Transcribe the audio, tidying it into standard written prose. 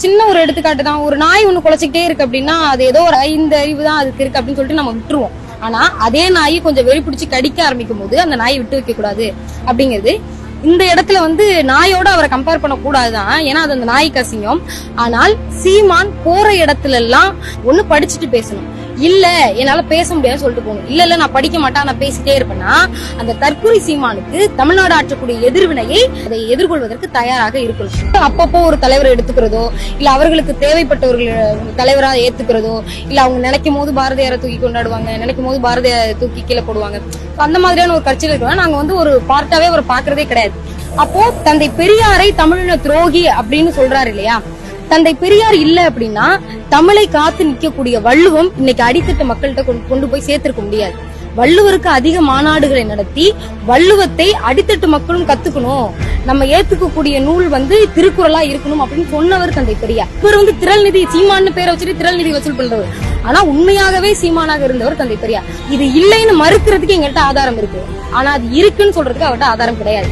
சின்ன ஒரு எடுத்துக்காட்டு தான். ஒரு நாய் ஒண்ணு குலைச்சிக்கிட்டே இருக்கு அப்படின்னா அது ஏதோ ஒரு 5 அறிவு தான் அதுக்கு இருக்கு அப்படின்னு சொல்லிட்டு நம்ம விட்டுருவோம். ஆனா அதே நாய் கொஞ்சம் வெறி பிடிச்சி கடிக்க ஆரம்பிக்கும் போது அந்த நாயை விட்டு வைக்க கூடாது அப்படிங்கிறது. இந்த இடத்துல நாயோட அவரை கம்பேர் பண்ண கூடாதுதான், ஏன்னா அது அந்த நாய்க்கு அசிங்கம். ஆனால் சீமான் போற இடத்துல எல்லாம் ஒண்ணு படிச்சுட்டு பேசணும், இல்ல என்னால பேச முடியாது சொல்லிட்டு போகணும். இல்ல நான் படிக்க மாட்டேன் நான் பேசிட்டே இருப்பேன்னா அந்த தற்குறி சீமானுக்கு தமிழ்நாடு ஆற்றக்கூடிய எதிர்வினையை அதை எதிர்கொள்வதற்கு தயாராக இருக்கணும். அப்பப்போ ஒரு தலைவரை எடுத்துக்கிறதோ, இல்ல அவர்களுக்கு தேவைப்பட்டவர்கள் தலைவரா ஏத்துக்கிறதோ, இல்ல அவங்க நினைக்கும் போது பாரதியாரை தூக்கி கொண்டாடுவாங்க, நினைக்கும் போது பாரதியாரை தூக்கி கீழே போடுவாங்க. அந்த மாதிரியான ஒரு கட்சியில இருக்கிறோம் நாங்க ஒரு பார்ட்டாவே ஒரு பாக்குறதே கிடையாது. அப்போ தந்தை பெரியாரை தமிழின துரோகி அப்படின்னு சொல்றாரு இல்லையா, தந்தை பெரியார் இல்ல அப்படின்னா தமிழை காத்து நிக்கக்கூடிய வள்ளுவம் இன்னைக்கு அடித்தட்டு மக்கள்கிட்ட கொண்டு போய் சேர்த்திருக்க முடியாது. வள்ளுவருக்கு அதிக மாநாடுகளை நடத்தி வள்ளுவத்தை அடித்தட்டு மக்களும் கத்துக்கணும், நம்ம ஏத்துக்கக்கூடிய நூல் திருக்குறளா இருக்கணும் அப்படின்னு சொன்னவர் தந்தை பெரியார். இவர் திரள் நிதி சீமான்னு பேரை வச்சுட்டு திரள் நிதி வசூல் பண்றவர், ஆனா உண்மையாகவே சீமானாக இருந்தவர் தந்தை பெரியார். இது இல்லைன்னு மறுக்கிறதுக்கு எங்கள்கிட்ட ஆதாரம் இருக்கு, ஆனா அது இருக்குன்னு சொல்றதுக்கு அவர்கிட்ட ஆதாரம் கிடையாது.